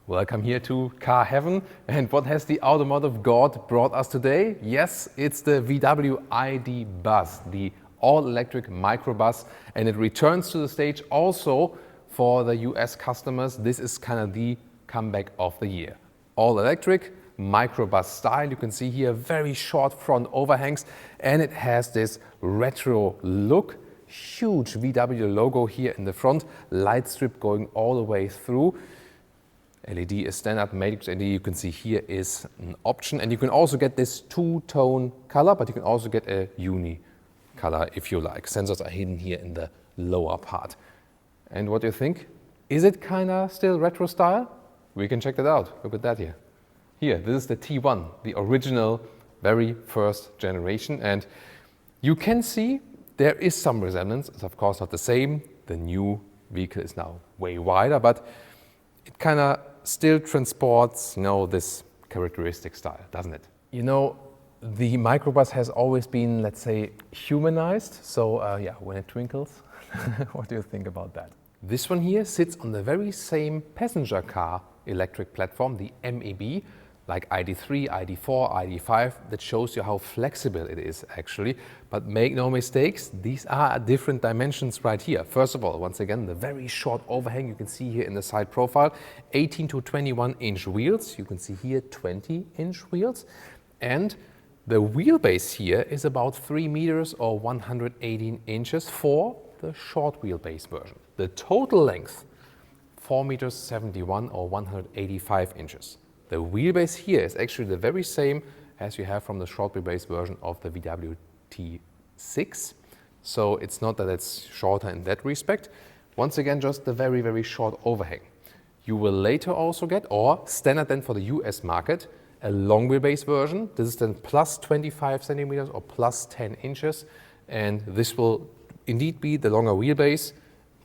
Welcome here to Car Heaven. And what has the automotive god brought us today? Yes, it's the VW ID. Buzz, the all-electric microbus, and it returns to the stage also for the US customers. This is kind of the comeback of the year. All-electric, microbus style. You can see here very short front overhangs, and it has this retro look. Huge VW logo here in the front, light strip going all the way through. LED is standard, matrix LED you can see here is an option, and you can also get this two-tone color, but you can also get a uni color if you like. Sensors are hidden here in the lower part. And what do you think? Is it kind of still retro style? We can check that out. Look at that here. Here, this is the T1, the original, very first generation, and you can see there is some resemblance. It's of course not the same. The new vehicle is now way wider, but it kind of still transports, this characteristic style, doesn't it? The microbus has always been, let's say, humanized. So when it twinkles, what do you think about that? This one here sits on the very same passenger car electric platform, the MEB, like ID3, ID4, ID5, that shows you how flexible it is actually. But make no mistakes, these are different dimensions right here. First of all, once again, the very short overhang you can see here in the side profile, 18 to 21 inch wheels. You can see here 20 inch wheels. And the wheelbase here is about 3 meters or 118 inches for the short wheelbase version. The total length, 4 meters 71 or 185 inches. The wheelbase here is actually the very same as you have from the short wheelbase version of the VW T6. So it's not that it's shorter in that respect. Once again, just the very, very short overhang. You will later also get, or standard then for the US market, a long wheelbase version. This is then plus 25 centimeters or plus 10 inches. And this will indeed be the longer wheelbase,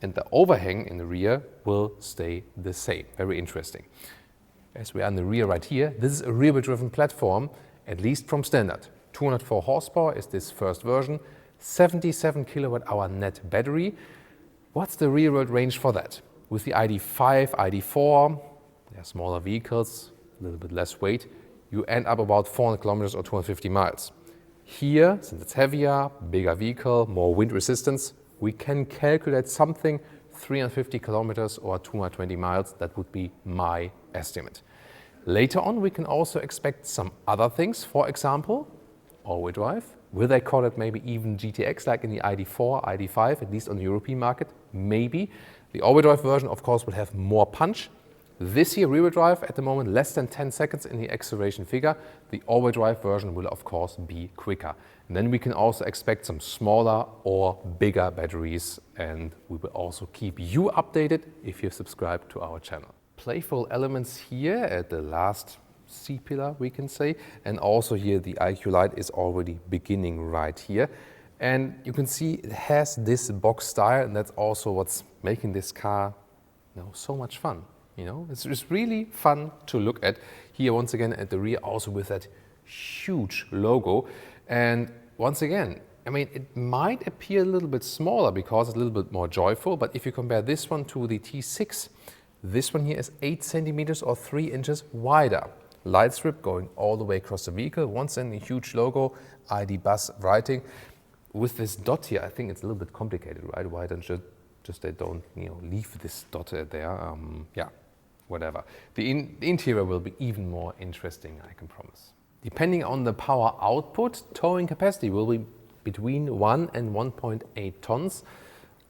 and the overhang in the rear will stay the same. Very interesting. As we are in the rear right here, this is a rear-wheel driven platform, at least from standard. 204 horsepower is this first version, 77 kilowatt-hour net battery. What's the real-world range for that? With the ID5, ID4, they're smaller vehicles, a little bit less weight, you end up about 400 kilometers or 250 miles. Here, since it's heavier, bigger vehicle, more wind resistance, we can calculate something 350 kilometers or 220 miles. That would be my estimate. Later on, we can also expect some other things. For example, all-wheel drive. Will they call it maybe even GTX like in the ID4, ID5, at least on the European market? Maybe. The all-wheel drive version, of course, will have more punch. This here, rear-wheel drive, at the moment, less than 10 seconds in the acceleration figure. The all-wheel drive version will, of course, be quicker. And then we can also expect some smaller or bigger batteries, and we will also keep you updated if you subscribe to our channel. Playful elements here at the last C-pillar, we can say, and also here the IQ Light is already beginning right here. And you can see it has this box style, and that's also what's making this car so much fun. It's really fun to look at. Here, once again, at the rear, also with that huge logo. And once again, it might appear a little bit smaller because it's a little bit more joyful, but if you compare this one to the T6, this one here is 8 centimeters or 3 inches wider. Light strip going all the way across the vehicle. Once again, a huge logo, ID. Buzz writing. With this dot here, I think it's a little bit complicated, right? Why don't you just they don't leave this dot there? Whatever. The interior will be even more interesting, I can promise. Depending on the power output, towing capacity will be between 1 and 1.8 tons.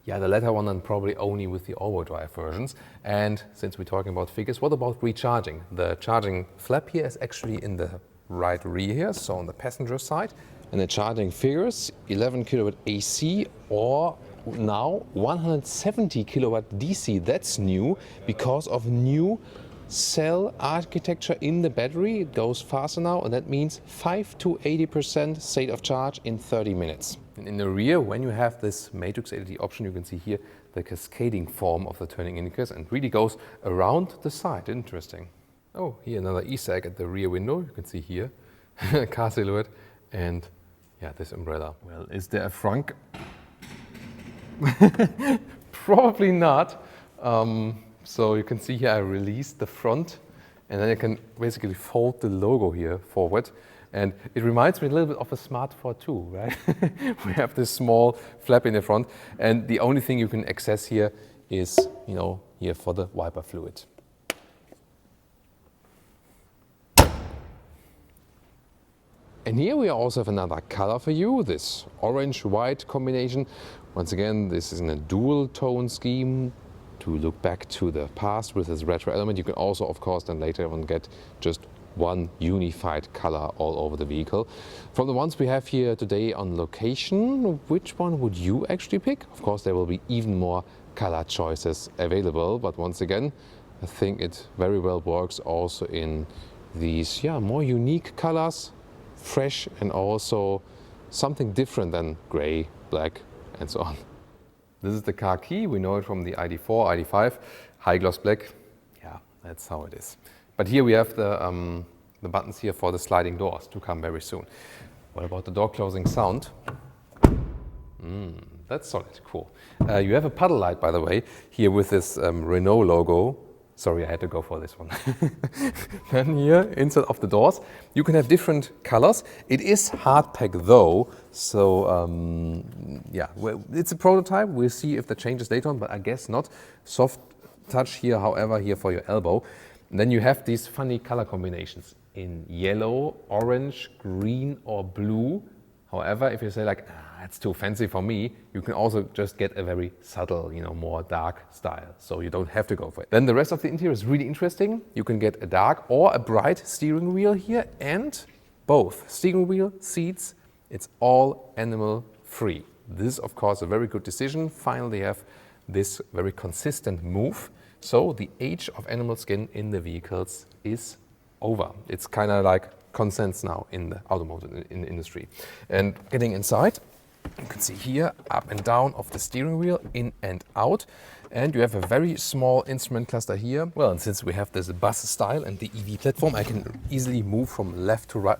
Yeah, the latter one then probably only with the all-wheel drive versions. And since we're talking about figures, what about recharging? The charging flap here is actually in the right rear here, so on the passenger side. And the charging figures, 11 kilowatt AC or now 170 kilowatt DC. That's new because of new cell architecture in the battery. It goes faster now, and that means 5 to 80% state of charge in 30 minutes. And in the rear, when you have this matrix LED option, you can see here the cascading form of the turning indicators, and really goes around the side. Interesting. Oh, here another Easter egg at the rear window. You can see here car silhouette and this umbrella. Well, is there a frunk? Probably not. So you can see here I released the front, and then I can basically fold the logo here forward. And it reminds me a little bit of a Smart 4.2, right? We have this small flap in the front, and the only thing you can access here is, you know, here for the wiper fluid. And here we also have another color for you, this orange-white combination. Once again, this is in a dual tone scheme to look back to the past with this retro element. You can also, of course, then later on get just one unified color all over the vehicle. From the ones we have here today on location, which one would you actually pick? Of course, there will be even more color choices available, but once again, I think it very well works also in these more unique colors, fresh and also something different than gray, black, and so on. This is the car key. We know it from the ID4, ID5, high gloss black. Yeah, that's how it is. But here we have the buttons here for the sliding doors to come very soon. What about the door closing sound? That's solid, cool. You have a puddle light, by the way, here with this Renault logo. Sorry, I had to go for this one. Then here, inside of the doors, you can have different colors. It is hard pack though, so yeah, well, it's a prototype. We'll see if the changes later on, but I guess not. Soft touch here, however, here for your elbow. And then you have these funny color combinations in yellow, orange, green, or blue. However, if you say like, it's too fancy for me, you can also just get a very subtle, you know, more dark style. So you don't have to go for it. Then the rest of the interior is really interesting. You can get a dark or a bright steering wheel here, and both steering wheel, seats, it's all animal free. This is of course a very good decision. Finally have this very consistent move. So the age of animal skin in the vehicles is over. It's kind of like consensus now in the automotive industry. And getting inside, you can see here up and down of the steering wheel, in and out. And you have a very small instrument cluster here. Well, and since we have this bus style and the EV platform, I can easily move from left to right.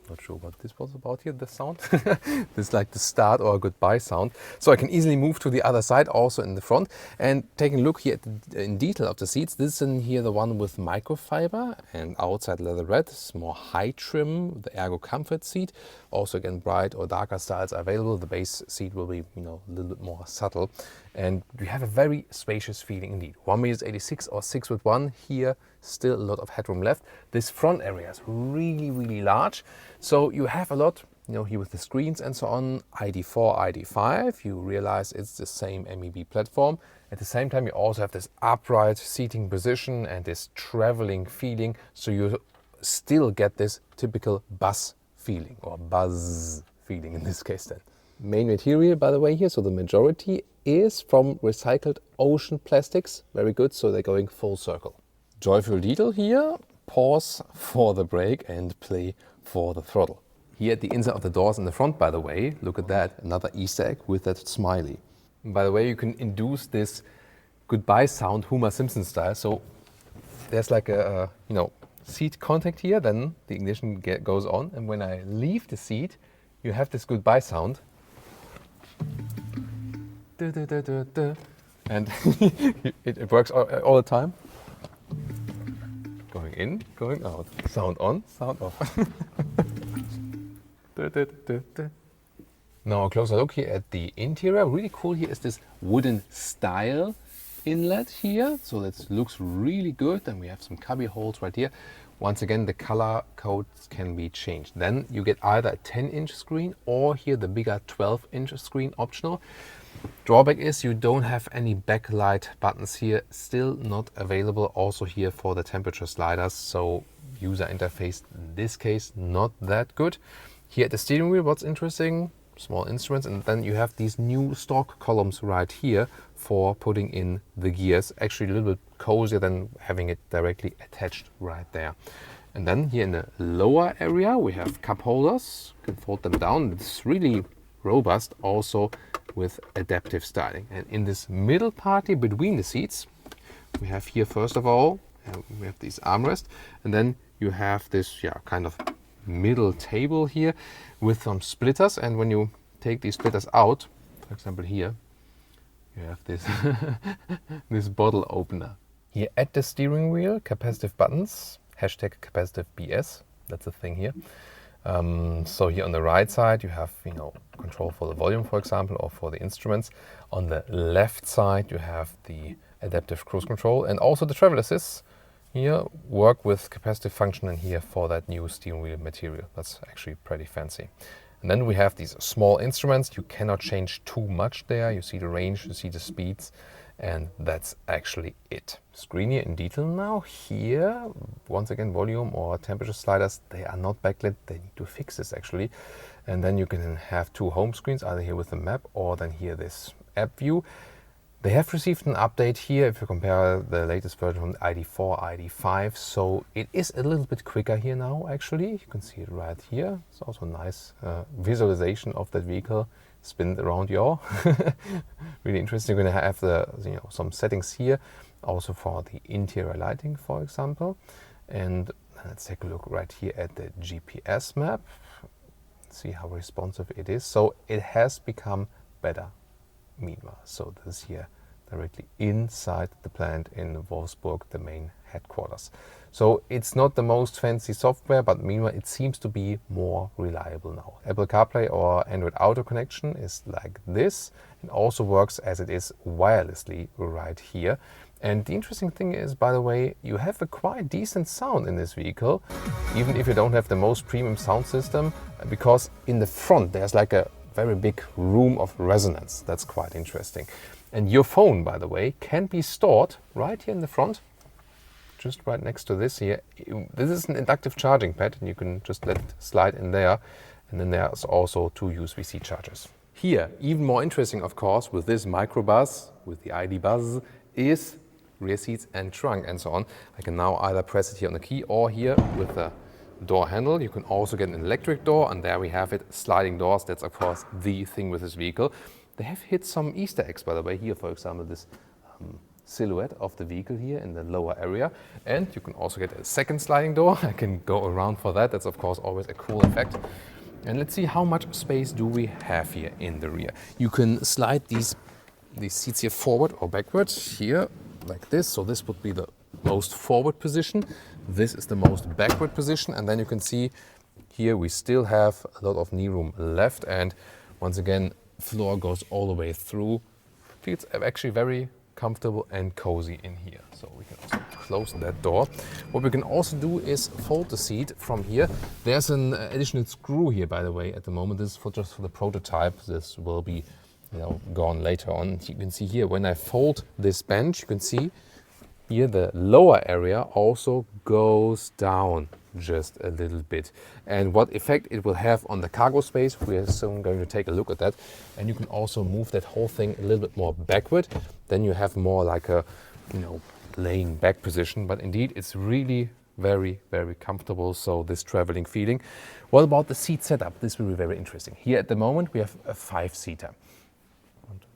Not sure what this was about here, the sound. This is like the start or a goodbye sound. So I can easily move to the other side, also in the front. And taking a look here at in detail of the seats, this is in here the one with microfiber and outside leather red. It's more high trim, the ergo comfort seat. Also again, bright or darker styles are available. The base seat will be, you know, a little bit more subtle. And you have a very spacious feeling indeed. 1.86 m or 6'1" here, still a lot of headroom left. This front area is really, really large. So you have a lot, you know, here with the screens and so on. ID4, ID5, you realize it's the same MEB platform. At the same time, you also have this upright seating position and this traveling feeling. So you still get this typical bus feeling, or buzz feeling in this case then. Main material, by the way, here, so the majority is from recycled ocean plastics. Very good, so they're going full circle. Joyful detail here, pause for the brake and play for the throttle. Here at the inside of the doors in the front, by the way, look at that, another Easter egg with that smiley. And by the way, you can induce this goodbye sound Homer Simpson style. So there's like a you know, seat contact here, then the ignition goes on, and when I leave the seat, you have this goodbye sound. And it works all the time. Going in, going out. Sound on, sound off. Now a closer look here at the interior. Really cool here is this wooden style inlet here. So that looks really good. And we have some cubby holes right here. Once again, the color codes can be changed. Then you get either a 10-inch screen or here the bigger 12-inch screen optional. Drawback is you don't have any backlight buttons here, still not available. Also here for the temperature sliders, so user interface in this case not that good. Here at the steering wheel, what's interesting, small instruments, and then you have these new stock columns right here for putting in the gears. Actually a little bit cozier than having it directly attached right there. And then here in the lower area we have cup holders, you can fold them down. It's really robust, also with adaptive styling. And in this middle part here between the seats, we have here first of all, we have these armrests, and then you have this kind of middle table here with some splitters. And when you take these splitters out, for example here, you have this this bottle opener. Here at the steering wheel, capacitive buttons, hashtag capacitive BS, that's the thing here. So here on the right side you have control for the volume, for example, or for the instruments. On the left side you have the adaptive cruise control and also the travel assist. Here work with capacitive function and here for that new steering wheel material. That's actually pretty fancy. And then we have these small instruments. You cannot change too much there. You see the range, you see the speeds, and that's actually it. Screen here in detail now. Here, once again, volume or temperature sliders, they are not backlit. They need to fix this actually. And then you can have two home screens, either here with the map or then here this app view. They have received an update here if you compare the latest version from ID4, ID5, so it is a little bit quicker here now actually. You can see it right here. It's also a nice visualization of that vehicle. Spin it around y'all. Really interesting. You're going to have the some settings here also for the interior lighting, for example. And let's take a look right here at the GPS map. See how responsive it is. So it has become better meanwhile. So this is here directly inside the plant in Wolfsburg, the main headquarters. So it's not the most fancy software, but meanwhile it seems to be more reliable now. Apple CarPlay or Android Auto connection is like this. It also works as it is wirelessly right here. And the interesting thing is, by the way, you have a quite decent sound in this vehicle, even if you don't have the most premium sound system, because in the front there's like a very big room of resonance. That's quite interesting. And your phone, by the way, can be stored right here in the front, just right next to this here. This is an inductive charging pad and you can just let it slide in there. And then there's also two USB-C chargers. Here, even more interesting, of course, with this microbus, with the ID bus, is rear seats and trunk and so on. I can now either press it here on the key or here with the door handle. You can also get an electric door, and there we have it, sliding doors. That's of course the thing with this vehicle. They have hit some Easter eggs, by the way. Here, for example, this silhouette of the vehicle here in the lower area. And you can also get a second sliding door. I can go around for that. That's of course always a cool effect. And let's see how much space do we have here in the rear. You can slide these seats here forward or backwards here like this. So this would be the most forward position. This is the most backward position, and then you can see here we still have a lot of knee room left, and once again floor goes all the way through. Feels actually very comfortable and cozy in here. So we can also close that door. What we can also do is fold the seat from here. There's an additional screw here, by the way, at the moment. This is just for the prototype. This will be gone later on. You can see here when I fold this bench, you can see here the lower area also goes down just a little bit. And what effect it will have on the cargo space, we are soon going to take a look at that. And you can also move that whole thing a little bit more backward. Then you have more like a, laying back position. But indeed, it's really very, very comfortable. So this traveling feeling. What about the seat setup? This will be very interesting. Here at the moment, we have a 5-seater.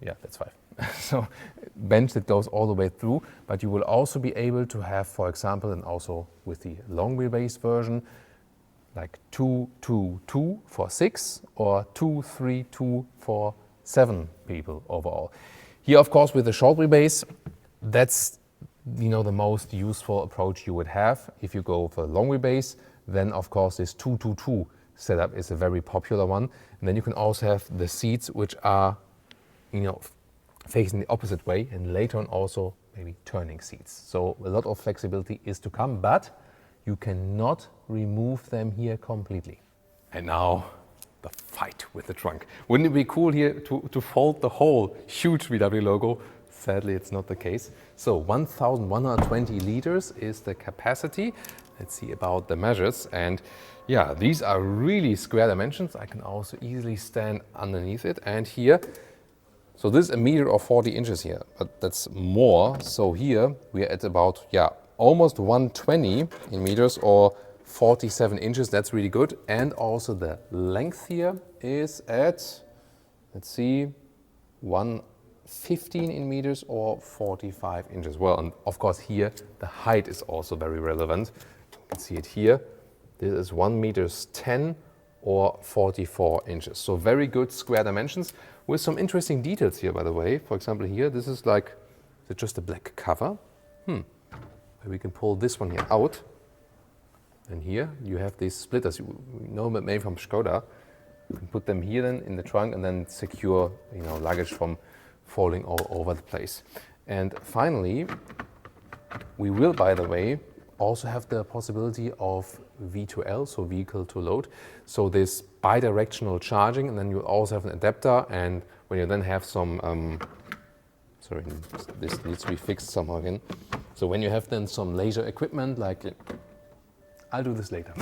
Yeah, that's 5. So bench that goes all the way through, but you will also be able to have, for example, and also with the long wheelbase version, like 2-2-2 for 6 or 2-3-2 for 7 people overall. Here, of course, with the short wheelbase, that's the most useful approach you would have. If you go for long wheelbase, then of course this 2-2-2 setup is a very popular one. And then you can also have the seats which are facing the opposite way, and later on also maybe turning seats. So a lot of flexibility is to come, but you cannot remove them here completely. And now the fight with the trunk. Wouldn't it be cool here to fold the whole huge VW logo? Sadly, it's not the case. So 1,120 liters is the capacity. Let's see about the measures. And yeah, these are really square dimensions. I can also easily stand underneath it. And here, so this is 1 meter or 40 inches here, but that's more. So here we're at about, almost 120 in meters or 47 inches. That's really good. And also the length here is at, let's see, 115 in meters or 45 inches. Well, and of course here the height is also very relevant. You can see it here. This is 1 meter 10 or 44 inches. So very good square dimensions with some interesting details here, by the way. For example, here, this is like, is it just a black cover? We can pull this one here out. And here you have these splitters. You know maybe from Skoda. You can put them here then in the trunk and then secure, luggage from falling all over the place. And finally, we will, by the way, also have the possibility of V2L, so vehicle to load. So this bi-directional charging, and then you also have an adapter. And when you then have some, sorry, this needs to be fixed somehow again. So when you have then some leisure equipment, like I'll do this later.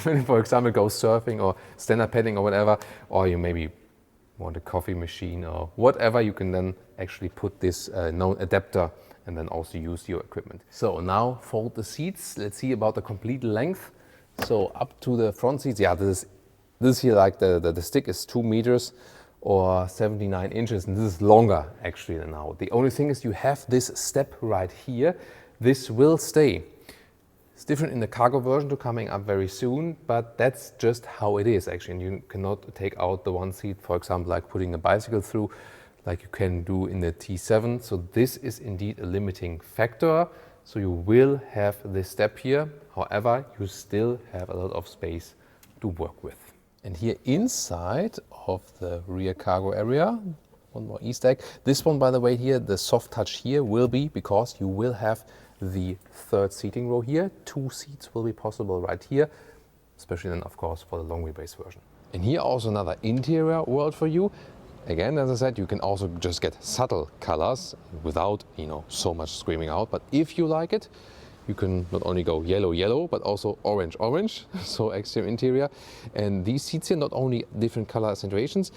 When you, for example, go surfing or stand-up paddling or whatever, or you maybe want a coffee machine or whatever, you can then actually put this known adapter and then also use your equipment. So now fold the seats. Let's see about the complete length. So up to the front seats, yeah, this here, like the stick is 2 meters or 79 inches, and this is longer actually than now. The only thing is you have this step right here. This will stay. It's different in the cargo version to coming up very soon, but that's just how it is actually. And you cannot take out the one seat, for example, like putting a bicycle through, like you can do in the T7. So this is indeed a limiting factor. So you will have this step here. However, you still have a lot of space to work with. And here inside of the rear cargo area, one more Easter egg. This one, by the way, here, the soft touch here will be because you will have the third seating row here. 2 seats will be possible right here, especially then, of course, for the long wheelbase version. And here also another interior world for you. Again, as I said, you can also just get subtle colors without, so much screaming out. But if you like it, you can not only go yellow, yellow, but also orange, orange. So exterior, interior. And these seats here, not only different color accentuations.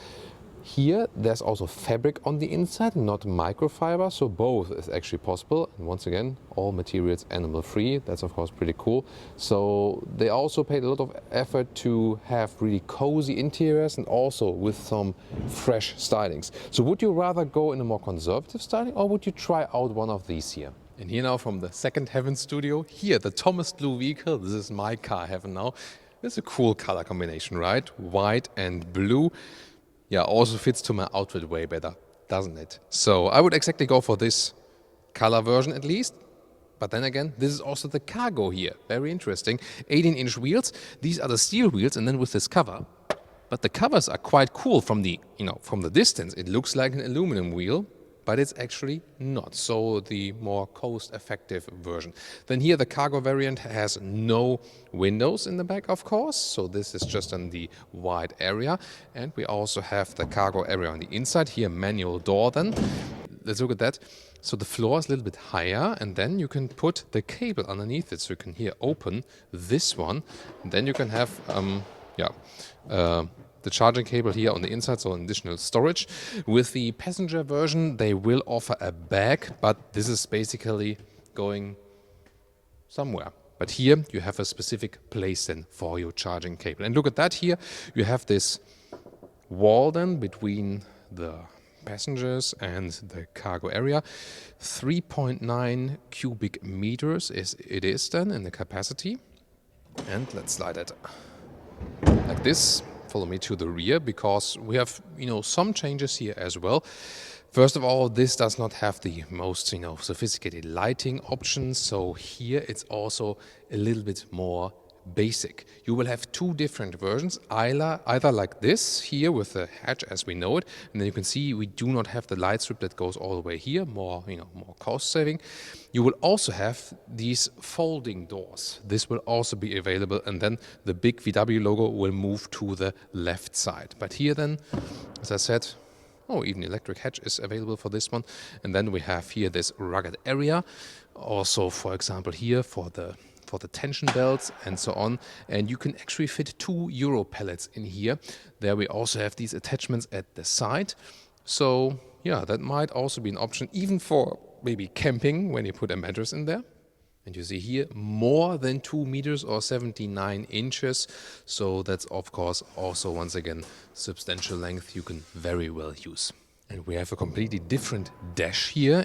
Here, there's also fabric on the inside, not microfiber, so both is actually possible. And once again, all materials animal-free. That's of course pretty cool. So they also paid a lot of effort to have really cozy interiors and also with some fresh stylings. So would you rather go in a more conservative styling, or would you try out one of these here? And here now from the Second Heaven studio, here the Thomas Blue vehicle. This is my car heaven now. It's a cool color combination, right? White and blue. Yeah, also fits to my outfit way better, doesn't it? So I would exactly go for this color version at least. But then again, this is also the cargo here. Very interesting. 18-inch wheels. These are the steel wheels, and then with this cover. But the covers are quite cool from the, from the distance. It looks like an aluminum wheel, but it's actually not. So the more cost-effective version. Then here the cargo variant has no windows in the back, of course. So this is just in the wide area. And we also have the cargo area on the inside. Here, manual door then. Let's look at that. So the floor is a little bit higher, and then you can put the cable underneath it. So you can here open this one. And then you can have, the charging cable here on the inside, so additional storage. With the passenger version, they will offer a bag, but this is basically going somewhere. But here you have a specific place then for your charging cable. And look at that here. You have this wall then between the passengers and the cargo area. 3.9 cubic meters it is then in the capacity. And let's slide it like this. Follow me to the rear, because we have, some changes here as well. First of all, this does not have the most, sophisticated lighting options. So here it's also a little bit more basic. You will have 2 different versions, either like this here with the hatch as we know it, and then you can see we do not have the light strip that goes all the way here, more cost saving. You will also have these folding doors. This will also be available, and then the big VW logo will move to the left side. But here then, as I said, even electric hatch is available for this one. And then we have here this rugged area. Also, for example, here for the tension belts and so on. And you can actually fit 2 Euro pallets in here. There we also have these attachments at the side. So yeah, that might also be an option, even for maybe camping when you put a mattress in there. And you see here more than 2 meters or 79 inches. So that's of course also once again substantial length you can very well use. And we have a completely different dash here.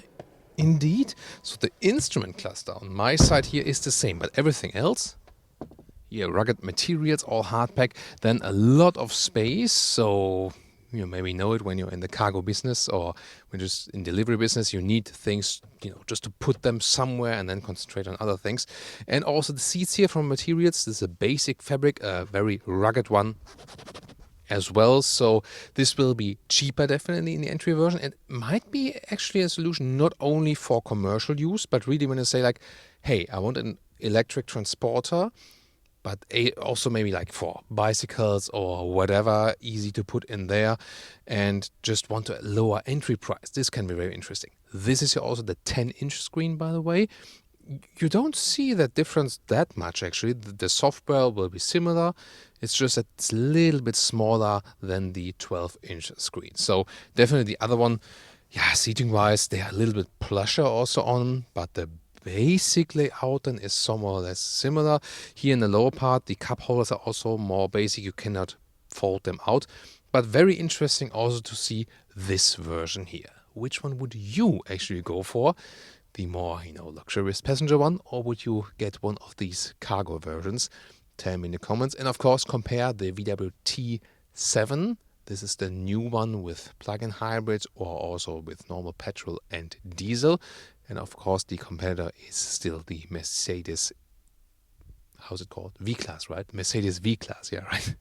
Indeed, so the instrument cluster on my side here is the same, but everything else, here rugged materials, all hard pack, then a lot of space, so you maybe know it when you're in the cargo business or when you're just in delivery business, you need things, just to put them somewhere and then concentrate on other things. And also the seats here from materials, this is a basic fabric, a very rugged one as well. So this will be cheaper definitely in the entry version. It might be actually a solution not only for commercial use, but really when you say like, hey, I want an electric transporter, but also maybe like for bicycles or whatever, easy to put in there, and just want a lower entry price. This can be very interesting. This is also the 10-inch screen, by the way. You don't see that difference that much, actually. The software will be similar. It's just that it's a little bit smaller than the 12-inch screen. So definitely the other one, seating-wise, they are a little bit plusher also on, but the basic layout then is somewhat or less similar. Here in the lower part, the cup holders are also more basic. You cannot fold them out. But very interesting also to see this version here. Which one would you actually go for? The more, luxurious passenger one, or would you get one of these cargo versions? Tell me in the comments. And of course, compare the VW T7. This is the new one with plug-in hybrids or also with normal petrol and diesel. And of course, the competitor is still the Mercedes, how's it called? V-Class, right? Mercedes V-Class, yeah, right.